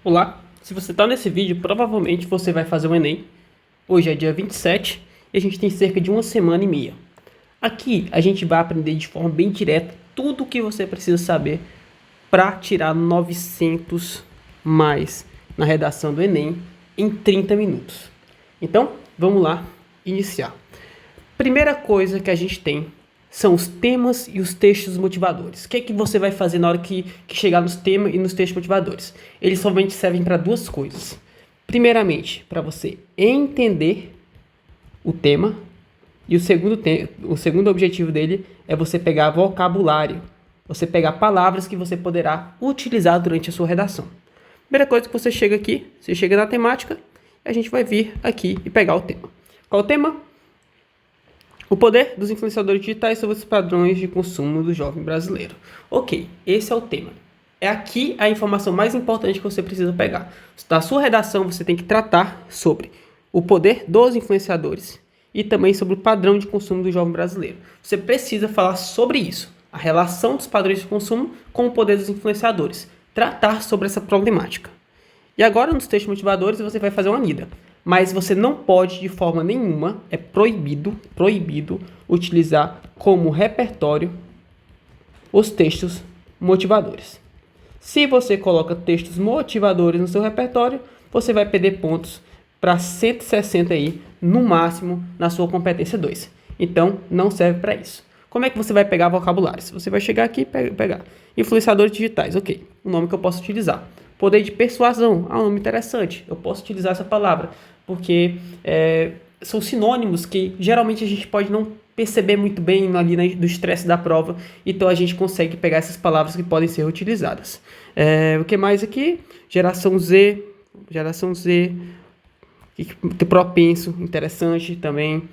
Olá, se você está nesse vídeo, provavelmente você vai fazer o Enem. Hoje é dia 27 e a gente tem cerca de uma semana e meia. Aqui a gente vai aprender de forma bem direta tudo o que você precisa saber para tirar 900 mais na redação do Enem em 30 minutos. Então, vamos lá iniciar. Primeira coisa que a gente tem são os temas e os textos motivadores. O que é que você vai fazer na hora que chegar nos temas e nos textos motivadores? Eles somente servem para duas coisas. Primeiramente, para você entender o tema. E o segundo objetivo dele é você pegar vocabulário. Você pegar palavras que você poderá utilizar durante a sua redação. Primeira coisa que você chega aqui, você chega na temática, a gente vai vir aqui e pegar o tema. Qual o tema? O poder dos influenciadores digitais sobre os padrões de consumo do jovem brasileiro. Ok, esse é o tema. É aqui a informação mais importante que você precisa pegar. Na sua redação, você tem que tratar sobre o poder dos influenciadores e também sobre o padrão de consumo do jovem brasileiro. Você precisa falar sobre isso, a relação dos padrões de consumo com o poder dos influenciadores. Tratar sobre essa problemática. E agora, nos textos motivadores, você vai fazer uma lida. Mas você não pode, de forma nenhuma, é proibido utilizar como repertório os textos motivadores. Se você coloca textos motivadores no seu repertório, você vai perder pontos para 160 aí, no máximo, na sua competência 2. Então, não serve para isso. Como é que você vai pegar vocabulários? Você vai chegar aqui e pegar influenciadores digitais, ok. O nome que eu posso utilizar. Poder de persuasão, um nome interessante. Eu posso utilizar essa palavra, porque são sinônimos que geralmente a gente pode não perceber muito bem ali do estresse da prova, então a gente consegue pegar essas palavras que podem ser utilizadas. O que mais aqui? Geração Z, que propenso, interessante também.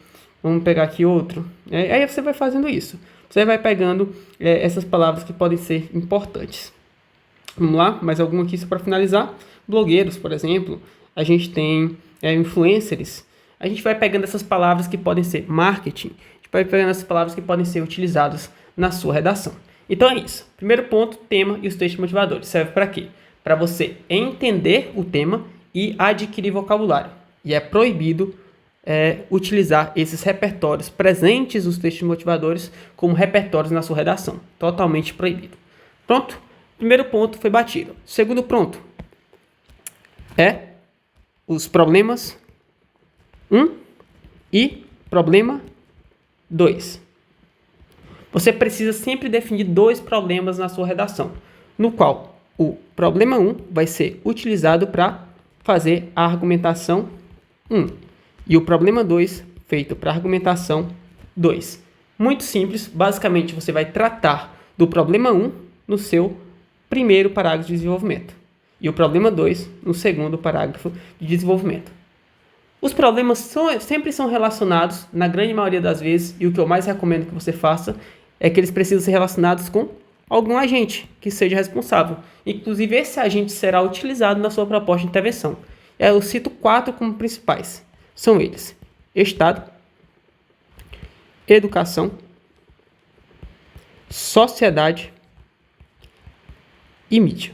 Vamos pegar aqui outro. Aí você vai fazendo isso. Você vai pegando essas palavras que podem ser importantes. Vamos lá, mais algum aqui só para finalizar. Blogueiros, por exemplo. A gente tem influencers. A gente vai pegando essas palavras que podem ser marketing. A gente vai pegando essas palavras que podem ser utilizadas na sua redação. Então é isso. Primeiro ponto, tema e os textos motivadores. Serve para quê? Para você entender o tema e adquirir vocabulário. E é proibido utilizar esses repertórios presentes nos textos motivadores como repertórios na sua redação. Totalmente proibido. Pronto? Primeiro ponto foi batido. Segundo ponto é os problemas 1 e problema 2. Você precisa sempre definir dois problemas na sua redação, no qual o problema 1 vai ser utilizado para fazer a argumentação 1 e o problema 2 feito para argumentação 2. Muito simples, basicamente você vai tratar do problema 1 no seu primeiro parágrafo de desenvolvimento e o problema 2 no segundo parágrafo de desenvolvimento. Os problemas sempre são relacionados, na grande maioria das vezes, e o que eu mais recomendo que você faça é que eles precisam ser relacionados com algum agente que seja responsável. Inclusive, esse agente será utilizado na sua proposta de intervenção. Eu cito 4 como principais. São eles: Estado, Educação, Sociedade e mídia.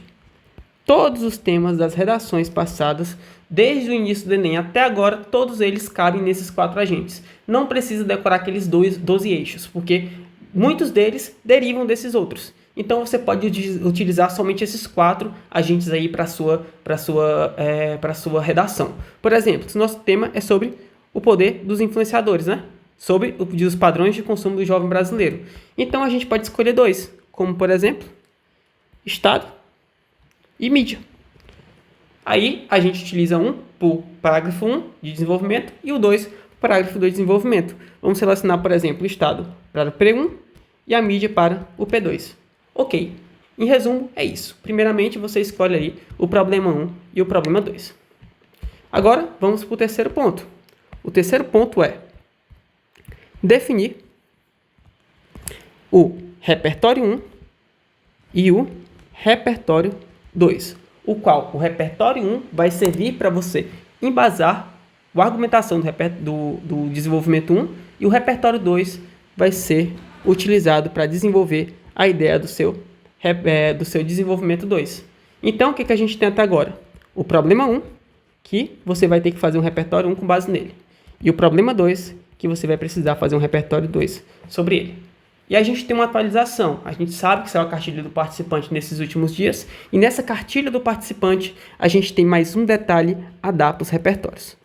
Todos os temas das redações passadas, desde o início do Enem até agora, todos eles cabem nesses 4 agentes. Não precisa decorar aqueles 12 eixos, porque muitos deles derivam desses outros. Então você pode utilizar somente esses 4 agentes aí para a sua redação. Por exemplo, se nosso tema é sobre o poder dos influenciadores, né? Sobre os padrões de consumo do jovem brasileiro. Então a gente pode escolher 2, como por exemplo, Estado e mídia. Aí a gente utiliza um para o parágrafo 1 de desenvolvimento e o 2 para o parágrafo 2 de desenvolvimento. Vamos selecionar, por exemplo, o Estado para o P1 e a mídia para o P2. Ok. Em resumo, é isso. Primeiramente, você escolhe aí o problema 1 e o problema 2. Agora, vamos para o terceiro ponto. O terceiro ponto é definir o repertório 1 e o repertório 2, o qual o repertório 1 vai servir para você embasar a argumentação do desenvolvimento 1 e o repertório 2 vai ser utilizado para desenvolver a ideia do seu desenvolvimento 2. Então, o que a gente tem até agora? O problema 1, que você vai ter que fazer um repertório 1 com base nele. E o problema 2, que você vai precisar fazer um repertório 2 sobre ele. E a gente tem uma atualização. A gente sabe que saiu a cartilha do participante nesses últimos dias. E nessa cartilha do participante, a gente tem mais um detalhe a dar para os repertórios.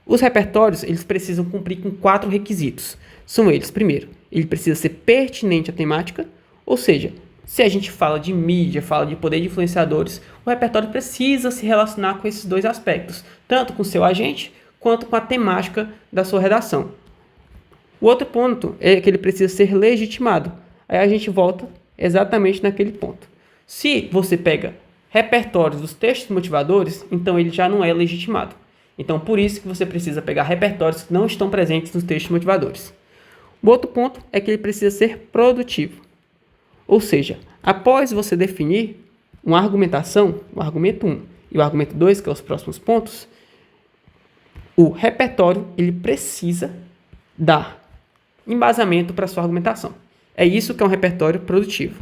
Os repertórios, eles precisam cumprir com 4 requisitos. São eles, primeiro, ele precisa ser pertinente à temática, ou seja, se a gente fala de mídia, fala de poder de influenciadores, o repertório precisa se relacionar com esses 2 aspectos, tanto com o seu agente, quanto com a temática da sua redação. O outro ponto é que ele precisa ser legitimado. Aí a gente volta exatamente naquele ponto. Se você pega repertórios dos textos motivadores, então ele já não é legitimado. Então, por isso que você precisa pegar repertórios que não estão presentes nos textos motivadores. O outro ponto é que ele precisa ser produtivo. Ou seja, após você definir uma argumentação, o argumento 1 e o argumento 2, que são os próximos pontos, o repertório ele precisa dar embasamento para a sua argumentação. É isso que é um repertório produtivo.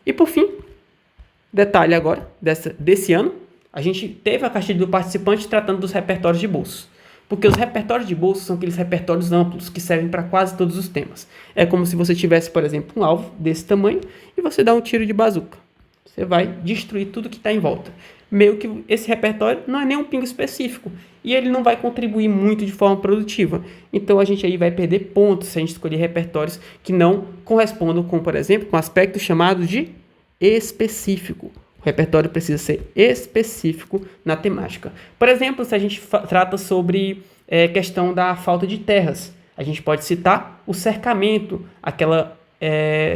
E por fim, detalhe agora desse ano, a gente teve a cartilha do participante tratando dos repertórios de bolsos. Porque os repertórios de bolso são aqueles repertórios amplos que servem para quase todos os temas. É como se você tivesse, por exemplo, um alvo desse tamanho e você dá um tiro de bazuca. Você vai destruir tudo que está em volta. Meio que esse repertório não é nem um pingo específico e ele não vai contribuir muito de forma produtiva. Então a gente aí vai perder pontos se a gente escolher repertórios que não correspondam com, por exemplo, com aspectos chamados de específico. O repertório precisa ser específico na temática. Por exemplo, se a gente trata sobre questão da falta de terras, a gente pode citar o cercamento, aquela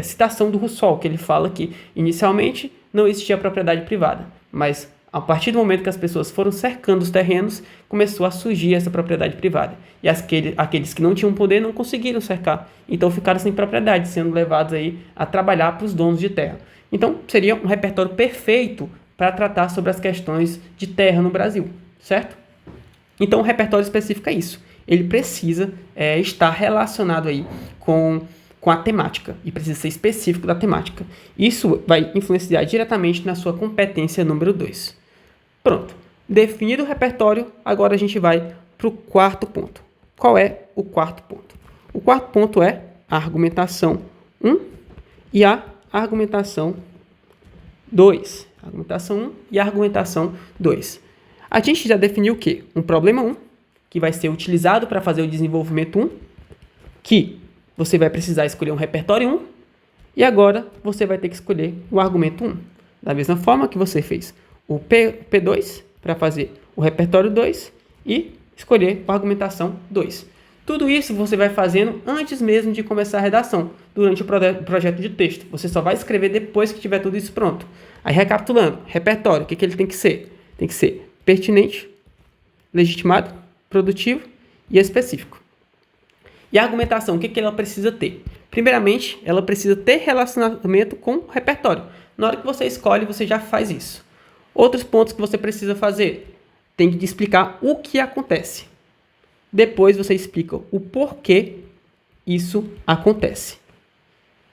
citação do Rousseau, que ele fala que inicialmente não existia propriedade privada, mas a partir do momento que as pessoas foram cercando os terrenos, começou a surgir essa propriedade privada. E aqueles que não tinham poder não conseguiram cercar, então ficaram sem propriedade, sendo levados aí a trabalhar para os donos de terra. Então, seria um repertório perfeito para tratar sobre as questões de terra no Brasil, certo? Então, o repertório específico é isso. Ele precisa estar relacionado aí com a temática e precisa ser específico da temática. Isso vai influenciar diretamente na sua competência número 2. Pronto. Definido o repertório, agora a gente vai para o 4º ponto. Qual é o 4º ponto? O 4º ponto é a argumentação 1 e a argumentação 2. Argumentação 1 e argumentação 2. A gente já definiu o quê? Um problema 1, que vai ser utilizado para fazer o desenvolvimento 1, que você vai precisar escolher um repertório 1, e agora você vai ter que escolher o argumento 1. Da mesma forma que você fez o P2 para fazer o repertório 2 e escolher a argumentação 2. Tudo isso você vai fazendo antes mesmo de começar a redação, durante o projeto de texto. Você só vai escrever depois que tiver tudo isso pronto. Aí, recapitulando, repertório, o que ele tem que ser? Tem que ser pertinente, legitimado, produtivo e específico. E a argumentação, o que ela precisa ter? Primeiramente, ela precisa ter relacionamento com o repertório. Na hora que você escolhe, você já faz isso. Outros pontos que você precisa fazer, tem que explicar o que acontece. Depois você explica o porquê isso acontece.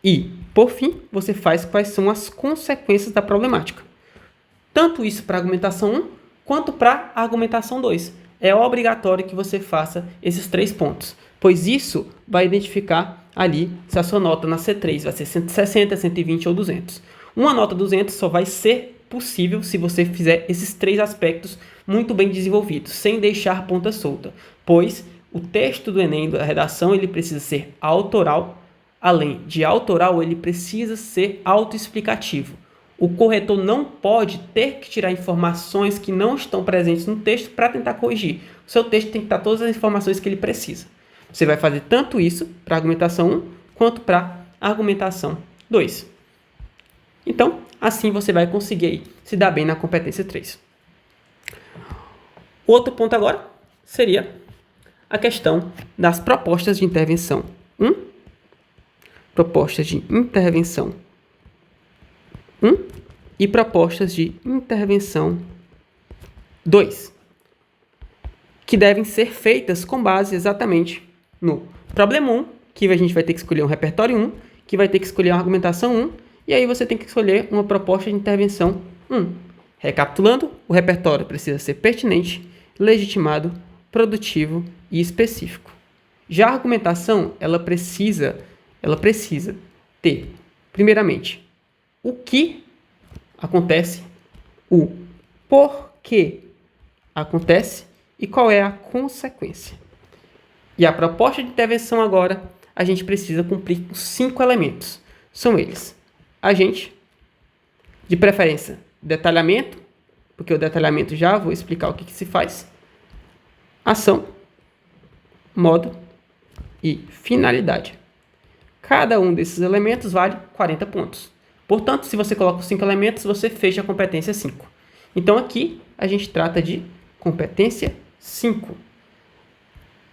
E, por fim, você faz quais são as consequências da problemática. Tanto isso para a argumentação 1, quanto para a argumentação 2. É obrigatório que você faça esses 3 pontos, pois isso vai identificar ali se a sua nota na C3 vai ser 160, 120 ou 200. Uma nota 200 só vai ser possível se você fizer esses 3 aspectos muito bem desenvolvidos, sem deixar ponta solta, pois o texto do Enem, da redação, ele precisa ser autoral. Além de autoral, ele precisa ser autoexplicativo. O corretor não pode ter que tirar informações que não estão presentes no texto para tentar corrigir. O seu texto tem que estar todas as informações que ele precisa. Você vai fazer tanto isso para a argumentação 1, quanto para a argumentação 2. Então, assim você vai conseguir se dar bem na competência 3. Outro ponto agora seria a questão das propostas de intervenção 1, propostas de intervenção 1 e propostas de intervenção 2, que devem ser feitas com base exatamente no problema 1, que a gente vai ter que escolher um repertório 1, que vai ter que escolher uma argumentação 1, e aí você tem que escolher uma proposta de intervenção 1. Recapitulando, o repertório precisa ser pertinente, legitimado, produtivo e específico. Já a argumentação, ela precisa ter, primeiramente, o que acontece, o porquê acontece e qual é a consequência. E a proposta de intervenção agora, a gente precisa cumprir com 5 elementos. São eles: agente, de preferência, detalhamento, porque o detalhamento já vou explicar o que se faz, ação, modo e finalidade. Cada um desses elementos vale 40 pontos. Portanto, se você coloca os 5 elementos, você fecha a competência 5. Então, aqui a gente trata de competência 5.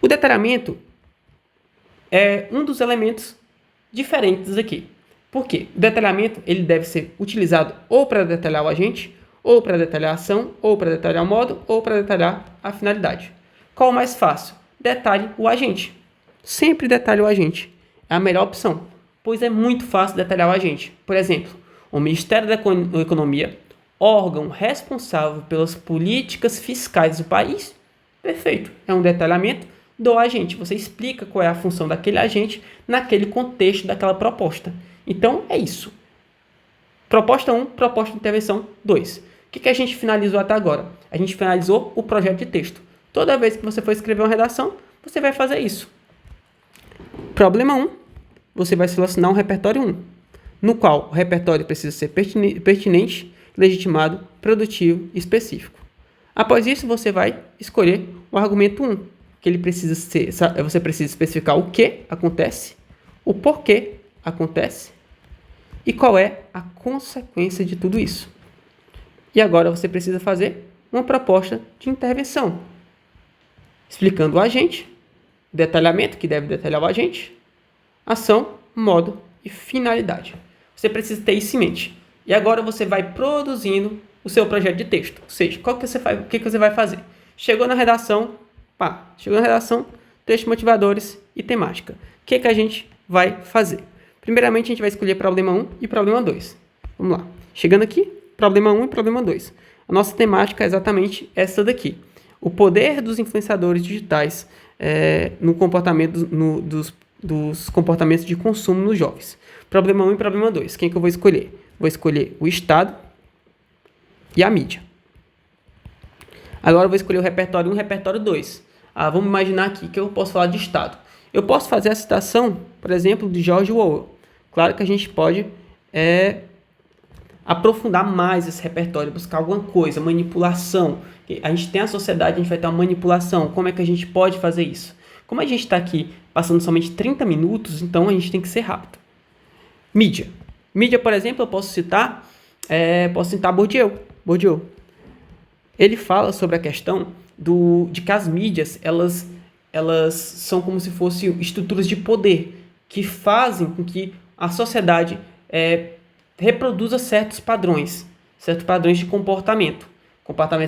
O detalhamento é um dos elementos diferentes aqui. Por quê? O detalhamento ele deve ser utilizado ou para detalhar o agente, ou para detalhar a ação, ou para detalhar o modo, ou para detalhar a finalidade. Qual o mais fácil? Detalhe o agente. Sempre detalhe o agente. É a melhor opção, pois é muito fácil detalhar o agente. Por exemplo, o Ministério da Economia, órgão responsável pelas políticas fiscais do país, perfeito. É um detalhamento do agente. Você explica qual é a função daquele agente naquele contexto daquela proposta. Então, é isso. Proposta 1, proposta de intervenção 2. O que a gente finalizou até agora? A gente finalizou o projeto de texto. Toda vez que você for escrever uma redação, você vai fazer isso. Problema 1, você vai selecionar um repertório 1, no qual o repertório precisa ser pertinente, legitimado, produtivo e específico. Após isso, você vai escolher o argumento 1, que ele precisa ser, você precisa especificar o que acontece, o porquê acontece e qual é a consequência de tudo isso. E agora você precisa fazer uma proposta de intervenção, explicando o agente, detalhamento, que deve detalhar o agente, ação, modo e finalidade. Você precisa ter isso em mente. E agora você vai produzindo o seu projeto de texto. Ou seja, o que você vai fazer? Chegou na redação, texto, motivadores e temática. O que a gente vai fazer? Primeiramente, a gente vai escolher problema 1 e problema 2. Vamos lá. Chegando aqui, problema 1 e problema 2. A nossa temática é exatamente essa daqui. O poder dos influenciadores digitais no comportamento dos comportamentos de consumo nos jovens. Problema 1 e problema 2. Quem que eu vou escolher? Vou escolher o Estado e a mídia. Agora eu vou escolher o repertório 1 e o repertório 2. Vamos imaginar aqui que eu posso falar de Estado. Eu posso fazer a citação, por exemplo, de George Orwell. Claro que a gente pode aprofundar mais esse repertório, buscar alguma coisa, manipulação. A gente tem a sociedade, a gente vai ter uma manipulação. Como é que a gente pode fazer isso? Como a gente está aqui passando somente 30 minutos, então a gente tem que ser rápido. Mídia. Mídia, por exemplo, eu posso citar Bourdieu. Ele fala sobre a questão de que as mídias, elas são como se fossem estruturas de poder que fazem com que a sociedade reproduza certos padrões de comportamentos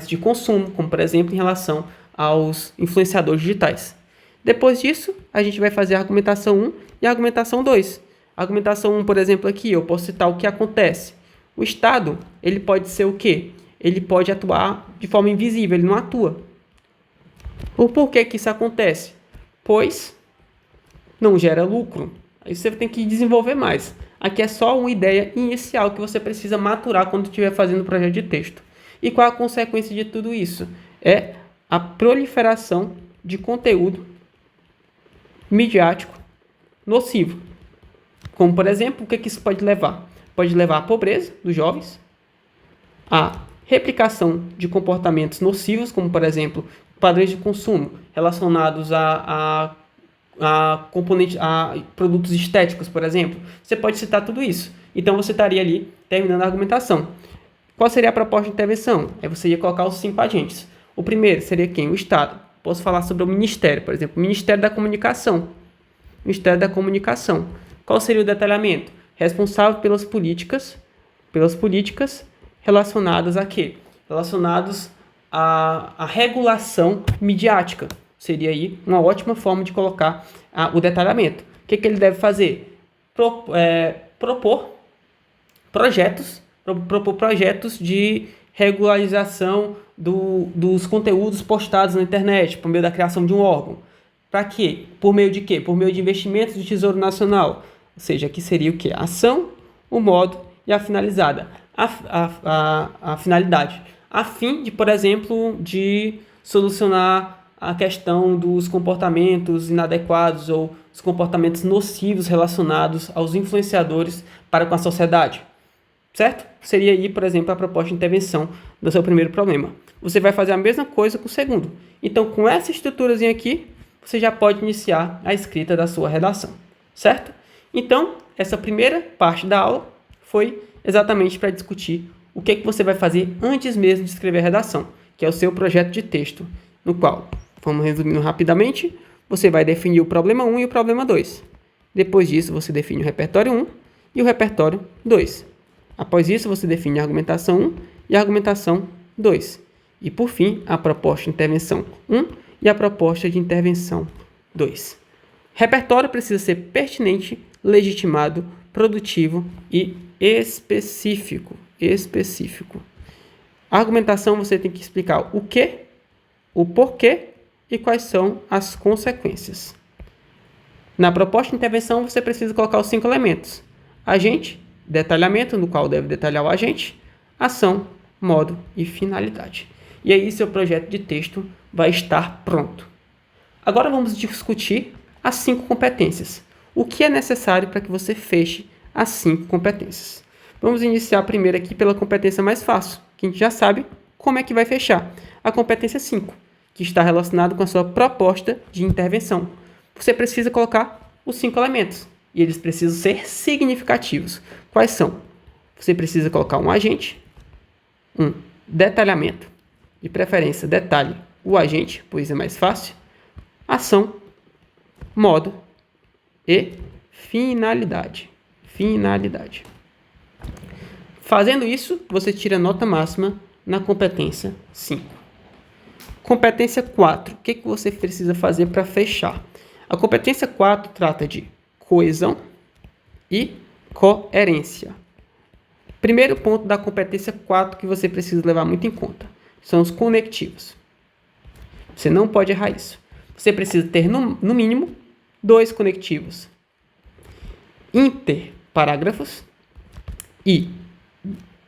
de consumo, como por exemplo em relação aos influenciadores digitais. Depois disso, a gente vai fazer a argumentação 1 e a argumentação 2. A argumentação 1, por exemplo, aqui, eu posso citar o que acontece. O Estado, ele pode ser o quê? Ele pode atuar de forma invisível, ele não atua. Por que isso acontece? Pois não gera lucro. Aí você tem que desenvolver mais. Aqui é só uma ideia inicial que você precisa maturar quando estiver fazendo o projeto de texto. E qual a consequência de tudo isso? É a proliferação de conteúdo midiático nocivo. Como, por exemplo, o que isso pode levar? Pode levar à pobreza dos jovens, à replicação de comportamentos nocivos, como, por exemplo, padrões de consumo relacionados a produtos estéticos, por exemplo. Você pode citar tudo isso. Então, você estaria ali terminando a argumentação. Qual seria a proposta de intervenção? Aí você ia colocar os 5 agentes. O primeiro seria quem? O Estado. Posso falar sobre o Ministério, por exemplo, o Ministério da Comunicação. Ministério da Comunicação. Qual seria o detalhamento? Responsável pelas políticas relacionadas a quê? Relacionadas à regulação midiática. Seria aí uma ótima forma de colocar o detalhamento. O que ele deve fazer? Propor projetos regularização dos conteúdos postados na internet, por meio da criação de um órgão. Para quê? Por meio de quê? Por meio de investimentos do Tesouro Nacional. Ou seja, aqui seria o quê? A ação, o modo e a finalizada. A finalidade. A fim de, por exemplo, de solucionar a questão dos comportamentos inadequados ou os comportamentos nocivos relacionados aos influenciadores para com a sociedade. Certo? Seria aí, por exemplo, a proposta de intervenção do seu primeiro problema. Você vai fazer a mesma coisa com o segundo. Então, com essa estruturazinha aqui, você já pode iniciar a escrita da sua redação. Certo? Então, essa primeira parte da aula foi exatamente para discutir o que você vai fazer antes mesmo de escrever a redação, que é o seu projeto de texto, no qual, vamos resumindo rapidamente, você vai definir o problema 1 e o problema 2. Depois disso, você define o repertório 1 e o repertório 2. Após isso, você define a argumentação 1 e a argumentação 2. E, por fim, a proposta de intervenção 1 e a proposta de intervenção 2. Repertório precisa ser pertinente, legitimado, produtivo e específico. A argumentação você tem que explicar o que, o porquê e quais são as consequências. Na proposta de intervenção você precisa colocar os 5 elementos: agente, detalhamento, no qual deve detalhar o agente, ação, modo e finalidade. E aí seu projeto de texto vai estar pronto. Agora vamos discutir as 5 competências. O que é necessário para que você feche as 5 competências? Vamos iniciar primeiro aqui pela competência mais fácil, que a gente já sabe como é que vai fechar. A competência 5, que está relacionada com a sua proposta de intervenção. Você precisa colocar os 5 elementos, e eles precisam ser significativos. Quais são? Você precisa colocar um agente, um detalhamento, de preferência detalhe o agente, pois é mais fácil, ação, modo e finalidade. Fazendo isso, você tira a nota máxima na competência 5. Competência 4. O que você precisa fazer para fechar? A competência 4 trata de coesão e coerência. Primeiro ponto da competência 4 que você precisa levar muito em conta são os conectivos. Você não pode errar isso. Você precisa ter, no mínimo, 2 conectivos interparágrafos e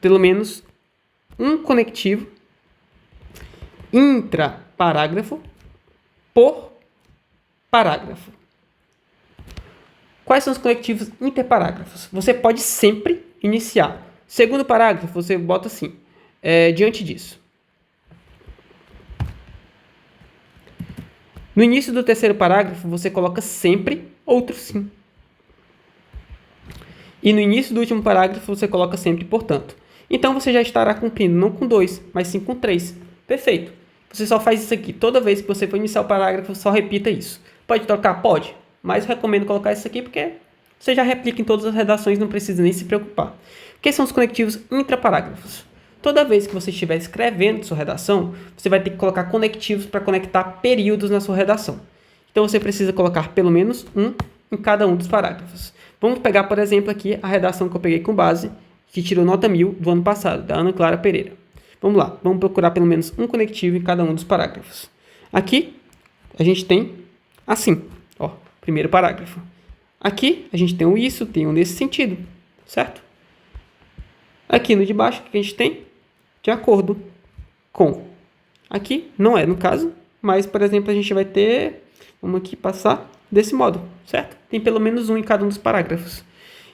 pelo menos um conectivo intraparágrafo por parágrafo. Quais são os conectivos interparágrafos? Você pode sempre iniciar. Segundo parágrafo, você bota assim, diante disso. No início do terceiro parágrafo, você coloca sempre outro sim. E no início do último parágrafo, você coloca sempre portanto. Então, você já estará cumprindo não com 2, mas sim com 3. Perfeito. Você só faz isso aqui. Toda vez que você for iniciar o parágrafo, só repita isso. Pode trocar? Pode. Mas recomendo colocar isso aqui porque você já replica em todas as redações, não precisa nem se preocupar. O que são os conectivos intraparágrafos? Toda vez que você estiver escrevendo sua redação, você vai ter que colocar conectivos para conectar períodos na sua redação. Então, você precisa colocar pelo menos um em cada um dos parágrafos. Vamos pegar, por exemplo, aqui a redação que eu peguei com base, que tirou nota 1000 do ano passado, da Ana Clara Pereira. Vamos lá, vamos procurar pelo menos um conectivo em cada um dos parágrafos. Aqui, a gente tem assim, ó, primeiro parágrafo. Aqui, a gente tem um isso, tem um nesse sentido, certo? Aqui no de baixo, o que a gente tem? De acordo com. Aqui, não é no caso, mas, por exemplo, a gente vai ter, vamos aqui passar desse modo, certo? Tem pelo menos um em cada um dos parágrafos.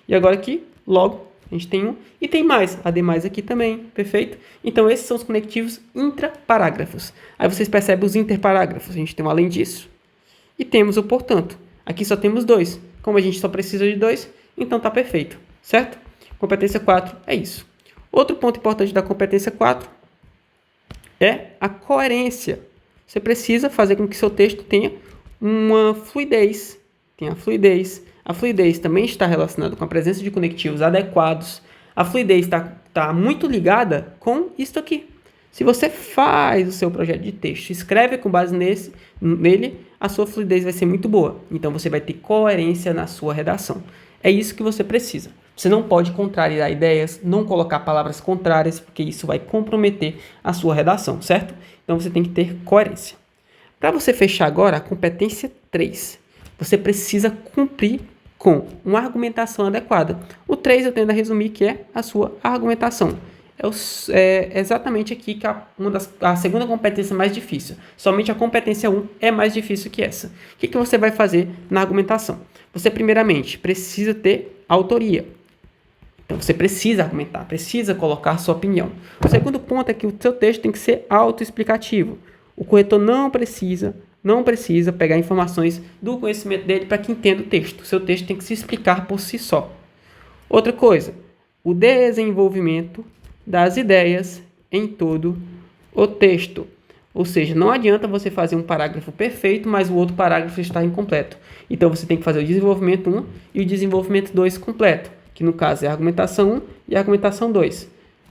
E agora aqui, logo, a gente tem um. E tem mais, ademais aqui também, perfeito? Então, esses são os conectivos intraparágrafos. Aí vocês percebem os interparágrafos. A gente tem um além disso. E temos o portanto. Aqui só temos 2. Como a gente só precisa de 2, então tá perfeito, certo? Competência 4 é isso. Outro ponto importante da competência 4 é a coerência. Você precisa fazer com que seu texto tenha uma fluidez. Tem a fluidez. A fluidez também está relacionada com a presença de conectivos adequados. A fluidez está muito ligada com isto aqui. Se você faz o seu projeto de texto, escreve com base nele, a sua fluidez vai ser muito boa. Então, você vai ter coerência na sua redação. É isso que você precisa. Você não pode contrariar ideias, não colocar palavras contrárias, porque isso vai comprometer a sua redação, certo? Então você tem que ter coerência. Para você fechar agora a competência 3, você precisa cumprir com uma argumentação adequada. O 3 eu tento resumir que é a sua argumentação. É exatamente aqui que a segunda competência mais difícil. Somente a competência 1 é mais difícil que essa. O que você vai fazer na argumentação? Você primeiramente precisa ter autoria. Então você precisa argumentar, precisa colocar sua opinião. O segundo ponto é que o seu texto tem que ser autoexplicativo. O corretor não precisa pegar informações do conhecimento dele para que entenda o texto. O seu texto tem que se explicar por si só. Outra coisa, o desenvolvimento das ideias em todo o texto. Ou seja, não adianta você fazer um parágrafo perfeito, mas o outro parágrafo está incompleto. Então você tem que fazer o desenvolvimento 1 e o desenvolvimento 2 completo, que no caso é a argumentação 1 e a argumentação 2.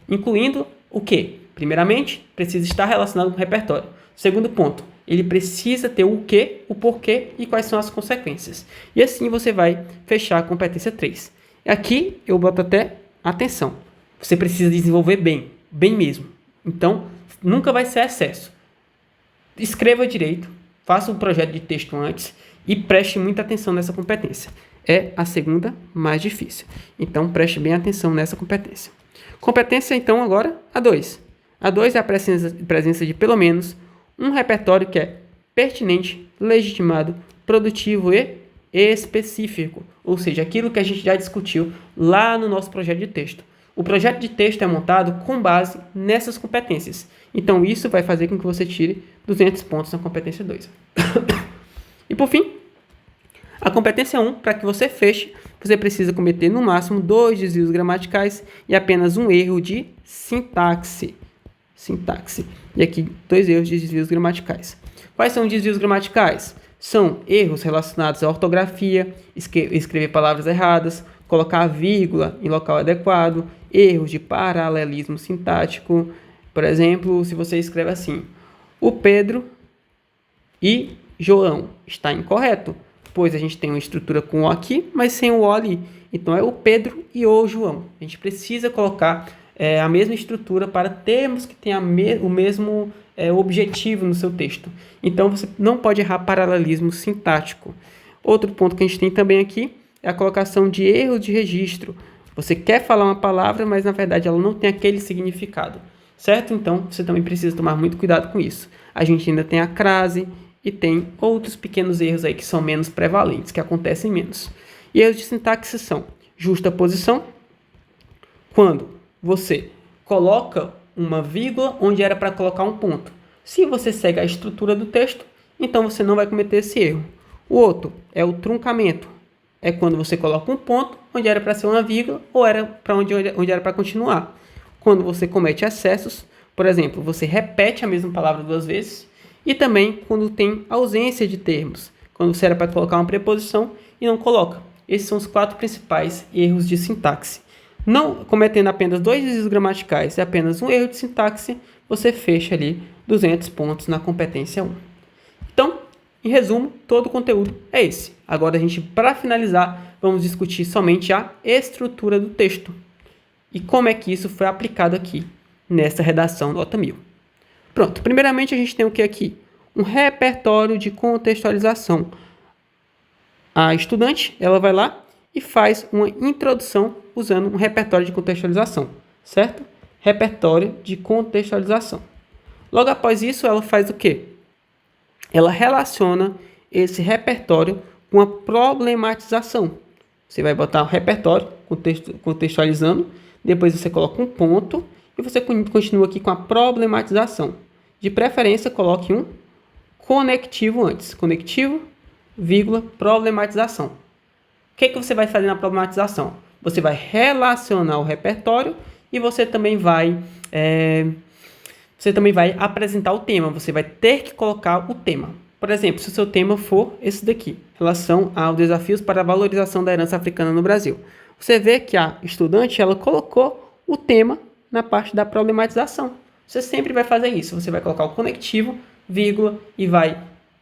Incluindo o quê? Primeiramente, precisa estar relacionado com o repertório. Segundo ponto, ele precisa ter o que, o porquê e quais são as consequências. E assim você vai fechar a competência 3. Aqui eu boto até atenção. Você precisa desenvolver bem, bem mesmo. Então, nunca vai ser excesso. Escreva direito, faça um projeto de texto antes e preste muita atenção nessa competência. É a segunda mais difícil. Então, preste bem atenção nessa competência. Competência, então, agora, a 2. A 2 é a presença de pelo menos um repertório que é pertinente, legitimado, produtivo e específico. Ou seja, aquilo que a gente já discutiu lá no nosso projeto de texto. O projeto de texto é montado com base nessas competências. Então, isso vai fazer com que você tire 200 pontos na competência 2. E, por fim, a competência 1, para que você feche, você precisa cometer no máximo 2 desvios gramaticais e apenas um erro de sintaxe. E aqui, 2 erros de desvios gramaticais. Quais são os desvios gramaticais? São erros relacionados à ortografia, escrever palavras erradas, colocar vírgula em local adequado, erros de paralelismo sintático. Por exemplo, se você escreve assim, o Pedro e João, está incorreto, pois a gente tem uma estrutura com o aqui, mas sem o o ali. Então é o Pedro e o João. A gente precisa colocar a mesma estrutura para termos que tenham o mesmo objetivo no seu texto. Então você não pode errar paralelismo sintático. Outro ponto que a gente tem também aqui é a colocação de erros de registro. Você quer falar uma palavra, mas na verdade ela não tem aquele significado, certo? Então você também precisa tomar muito cuidado com isso. A gente ainda tem a crase e tem outros pequenos erros aí que são menos prevalentes, que acontecem menos. E erros de sintaxe são justaposição, quando você coloca uma vírgula onde era para colocar um ponto. Se você segue a estrutura do texto, então você não vai cometer esse erro. O outro é o truncamento. É quando você coloca um ponto onde era para ser uma vírgula ou era para onde era para continuar. Quando você comete excessos, por exemplo, você repete a mesma palavra 2 vezes. E também quando tem ausência de termos. Quando você era para colocar uma preposição e não coloca. Esses são os 4 principais erros de sintaxe. Não cometendo apenas 2 desvios gramaticais e apenas um erro de sintaxe, você fecha ali 200 pontos na competência 1. Então, em resumo, todo o conteúdo é esse. Agora, a gente, para finalizar, vamos discutir somente a estrutura do texto. E como é que isso foi aplicado aqui, nessa redação nota 1000. Pronto, primeiramente a gente tem o que aqui? Um repertório de contextualização. A estudante, ela vai lá e faz uma introdução usando um repertório de contextualização, certo? Repertório de contextualização. Logo após isso, ela faz o quê? Ela relaciona esse repertório com a problematização. Você vai botar o repertório contextualizando, depois você coloca um ponto e você continua aqui com a problematização. De preferência, coloque um conectivo antes. Conectivo, vírgula, problematização. O que você vai fazer na problematização? Você vai relacionar o repertório e você também vai apresentar o tema. Você vai ter que colocar o tema. Por exemplo, se o seu tema for esse daqui, relação aos desafios para a valorização da herança africana no Brasil. Você vê que a estudante, ela colocou o tema na parte da problematização. Você sempre vai fazer isso. Você vai colocar o conectivo, vírgula, e vai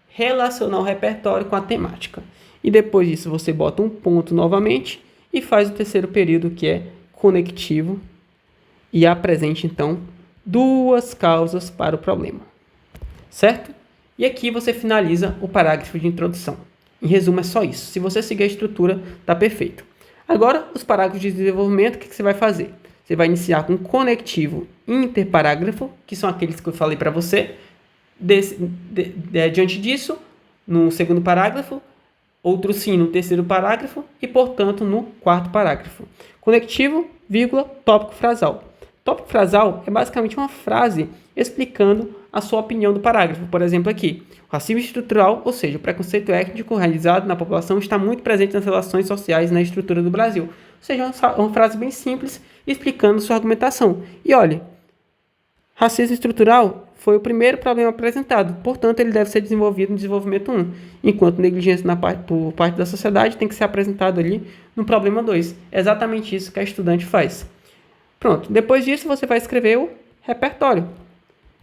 relacionar o repertório com a temática. E depois disso, você bota um ponto novamente e faz o terceiro período, que é conectivo, e apresente, então, duas causas para o problema, certo? E aqui você finaliza o parágrafo de introdução. Em resumo, é só isso. Se você seguir a estrutura, tá perfeito. Agora, os parágrafos de desenvolvimento, o que você vai fazer? Você vai iniciar com conectivo interparágrafo, que são aqueles que eu falei para você. Diante disso, no segundo parágrafo, outro sim no terceiro parágrafo e, portanto, no quarto parágrafo. Conectivo, vírgula, tópico frasal. Tópico frasal é basicamente uma frase explicando a sua opinião do parágrafo. Por exemplo, aqui, o racismo estrutural, ou seja, o preconceito étnico realizado na população está muito presente nas relações sociais e na estrutura do Brasil. Ou seja, uma frase bem simples explicando sua argumentação. E olha, racismo estrutural foi o primeiro problema apresentado, portanto, ele deve ser desenvolvido no desenvolvimento 1, enquanto negligência por parte da sociedade tem que ser apresentado ali no problema 2. É exatamente isso que a estudante faz. Pronto, depois disso você vai escrever o repertório.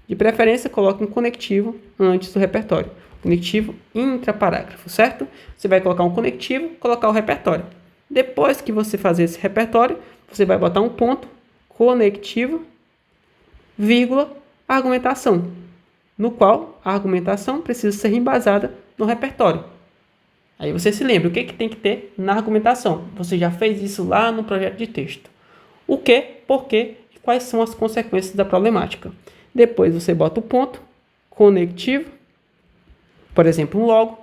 De preferência, coloque um conectivo antes do repertório. Conectivo intraparágrafo, certo? Você vai colocar um conectivo, colocar o repertório. Depois que você fazer esse repertório, você vai botar um ponto, conectivo, vírgula, argumentação, no qual a argumentação precisa ser embasada no repertório. Aí você se lembra o que tem que ter na argumentação. Você já fez isso lá no projeto de texto. O que, por quê e quais são as consequências da problemática. Depois você bota o ponto, conectivo, por exemplo, um logo,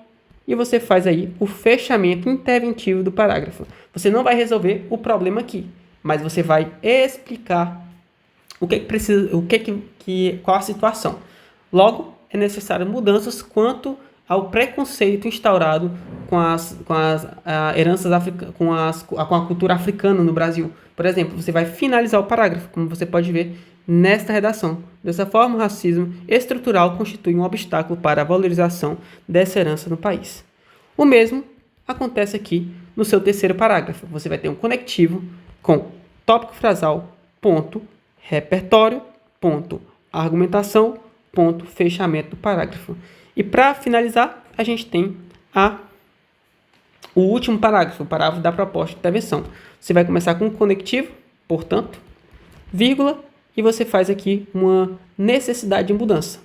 e você faz aí o fechamento interventivo do parágrafo. Você não vai resolver o problema aqui, mas você vai explicar o que precisa, qual a situação. Logo, é necessário mudanças quanto ao preconceito instaurado com a cultura africana no Brasil. Por exemplo, você vai finalizar o parágrafo, como você pode ver nesta redação. Dessa forma, o racismo estrutural constitui um obstáculo para a valorização dessa herança no país. O mesmo acontece aqui no seu terceiro parágrafo. Você vai ter um conectivo com tópico frasal, ponto, repertório, ponto, argumentação, ponto, fechamento do parágrafo. E para finalizar, a gente tem o último parágrafo, o parágrafo da proposta de intervenção. Você vai começar com um conectivo, portanto, vírgula, e você faz aqui uma necessidade de mudança,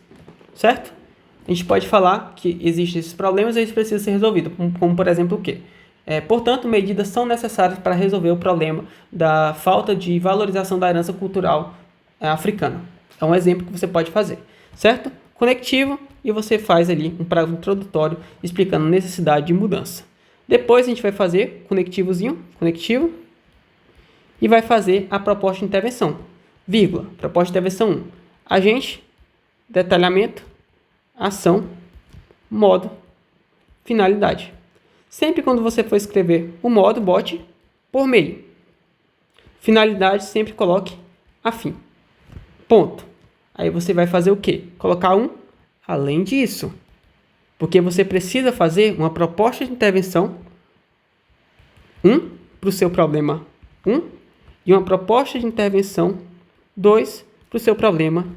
certo? A gente pode falar que existem esses problemas e eles precisam ser resolvidos, como por exemplo o quê? Portanto, medidas são necessárias para resolver o problema da falta de valorização da herança cultural africana. É um exemplo que você pode fazer, certo? Conectivo, e você faz ali um parágrafo introdutório explicando a necessidade de mudança. Depois a gente vai fazer conectivo, e vai fazer a proposta de intervenção. Vírgula, proposta de intervenção 1. Agente, detalhamento, ação, modo, finalidade. Sempre quando você for escrever o modo, bote por meio. Finalidade, sempre coloque a fim. Ponto. Aí você vai fazer o quê? Colocar um além disso. Porque você precisa fazer uma proposta de intervenção para o seu problema 1 e uma proposta de intervenção 2 para o seu problema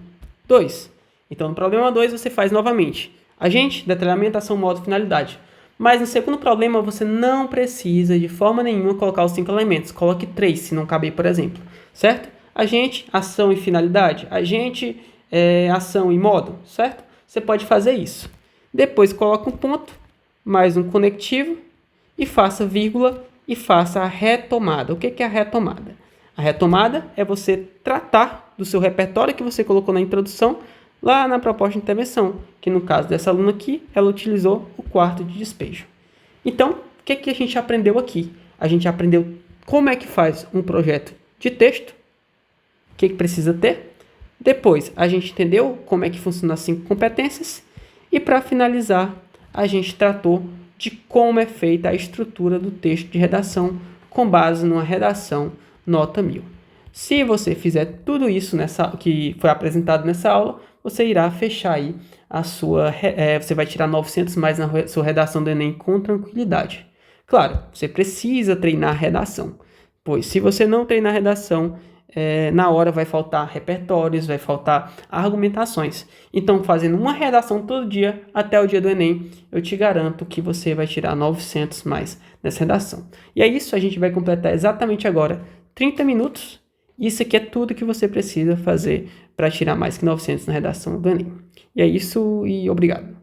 2. Então, no problema 2, você faz novamente agente, detalhamento, ação, modo, finalidade. Mas no segundo problema, você não precisa de forma nenhuma colocar os 5 elementos. Coloque 3, se não caber, por exemplo. Certo? Agente, ação e finalidade. Agente, ação e modo. Certo? Você pode fazer isso. Depois, coloque um ponto, mais um conectivo, e faça vírgula, e faça a retomada. O que é a retomada? A retomada é você tratar do seu repertório que você colocou na introdução, lá na proposta de intervenção, que no caso dessa aluna aqui, ela utilizou o quarto de despejo. Então, o que a gente aprendeu aqui? A gente aprendeu como é que faz um projeto de texto, o que precisa ter. Depois, a gente entendeu como é que funcionam as 5 competências. E para finalizar, a gente tratou de como é feita a estrutura do texto de redação com base numa redação nota 1000. Se você fizer tudo isso que foi apresentado nessa aula, você irá fechar aí você vai tirar 900 mais na sua redação do Enem com tranquilidade. Claro, você precisa treinar a redação, pois se você não treinar a redação, na hora vai faltar repertórios, vai faltar argumentações. Então, fazendo uma redação todo dia até o dia do Enem, eu te garanto que você vai tirar 900 mais nessa redação. E é isso, a gente vai completar exatamente agora 30 minutos. Isso aqui é tudo que você precisa fazer para tirar mais que 900 na redação do Enem. E é isso e obrigado.